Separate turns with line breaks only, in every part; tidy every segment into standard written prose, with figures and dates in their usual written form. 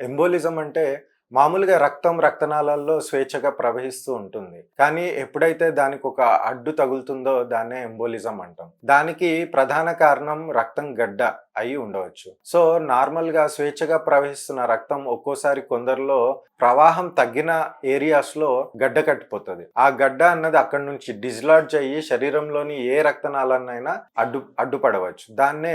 Embolism అంటే మామూలుగా రక్తం రక్తనాళాల్లో స్వేచ్ఛగా ప్రవహిస్తూ ఉంటుంది. కానీ ఎప్పుడైతే దానికొక అడ్డు తగులుతుందో దాన్నే ఎంబోలిజం అంటాం. దానికి ప్రధాన కారణం రక్తం గడ్డ అయి ఉండవచ్చు. సో, నార్మల్‌గా స్వేచ్ఛగా ప్రవహిస్తున్న రక్తం ఒక్కోసారి కొందరిలో ప్రవాహం తగ్గిన ఏరియాస్‌లో గడ్డ కట్టిపోతది. ఆ గడ్డ అన్నది అక్కడి నుంచి డిస్లాడ్జ్ అయ్యి శరీరంలోని ఏ రక్తనాళాన్నైనా అడ్డుపడవచ్చు. దాన్నే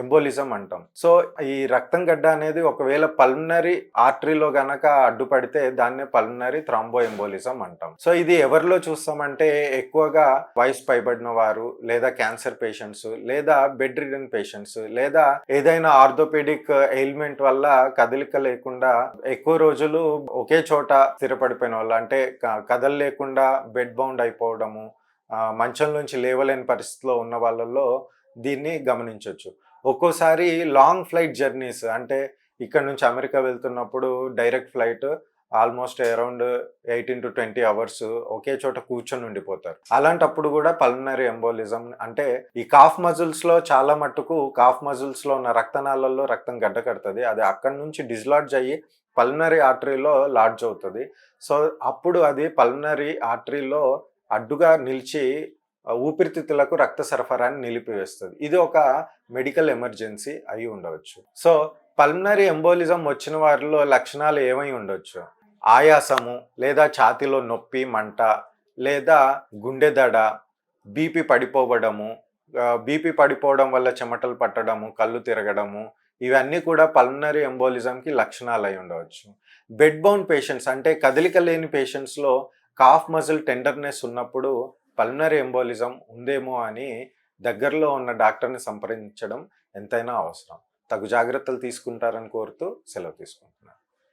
ఎంబోలిజం అంటాం. సో, ఈ రక్తం గడ్డ అనేది ఒకవేళ పల్మనరీ ఆర్టరీలో గనక అడ్డుపడితే దాన్నే పల్మనరీ థ్రాంబో ఎంబోలిజం అంటాం. సో, ఇది ఎవరిలో చూస్తామంటే ఎక్కువగా వయసు పైబడిన వారు, లేదా క్యాన్సర్ పేషెంట్స్, లేదా బెడ్ రిడెన్ పేషెంట్స్, లేదా ఏదైనా ఆర్థోపెడిక్ ఎయిల్మెంట్ వల్ల కదలిక లేకుండా ఎక్కువ రోజులు ఒకే చోట స్థిరపడిపోయిన వాళ్ళు, అంటే కదలలేకుండా బెడ్ బౌండ్ అయిపోవడము, మంచం నుంచి లేవలేని పరిస్థితిలో ఉన్న వాళ్ళల్లో దీన్ని గమనించొచ్చు. ఒక్కోసారి లాంగ్ ఫ్లైట్ జర్నీస్, అంటే ఇక్కడ నుంచి అమెరికా వెళ్తున్నప్పుడు direct flight almost around 18-20 hours ఒకే చోట కూర్చొని ఉండిపోతారు. అలాంటప్పుడు కూడా పల్మనరీ ఎంబోలిజం, అంటే ఈ కాఫ్ మజిల్స్ లో చాలా మట్టుకు కాఫ్ మజిల్స్ లో ఉన్న రక్తనాళాల్లో రక్తం గడ్డ కడుతుంది. అది అక్కడి నుంచి డిస్లాడ్జ్ అయ్యి పల్మనరీ ఆర్టరీలో లాడ్జ్ అవుతుంది. సో, అప్పుడు అది పల్మనరీ ఆర్టరీలో అడ్డుగా నిలిచి ఊపిరితిత్తులకు రక్త సరఫరాని నిలిపివేస్తుంది. ఇది ఒక మెడికల్ ఎమర్జెన్సీ అయి ఉండవచ్చు. సో, పల్మనరీ ఎంబోలిజం వచ్చిన వారిలో లక్షణాలు ఏమై ఉండొచ్చు? ఆయాసము, లేదా ఛాతీలో నొప్పి, మంట, లేదా గుండె దడ, బీపీ పడిపోవడము, బీపీ పడిపోవడం వల్ల చెమటలు పట్టడము, కళ్ళు తిరగడము, ఇవన్నీ కూడా పల్మనరీ ఎంబోలిజంకి లక్షణాలు అయి ఉండవచ్చు. బెడ్ బౌండ్ పేషెంట్స్, అంటే కదలిక లేని పేషెంట్స్లో కాఫ్ మజిల్ టెండర్నెస్ ఉన్నప్పుడు పల్మనరీ ఎంబోలిజం ఉందేమో అని దగ్గరలో ఉన్న డాక్టర్ని సంప్రదించడం ఎంతైనా అవసరం. తగు జాగ్రత్తలు తీసుకుంటారని కోరుతూ సెలవు తీసుకుంటున్నాను.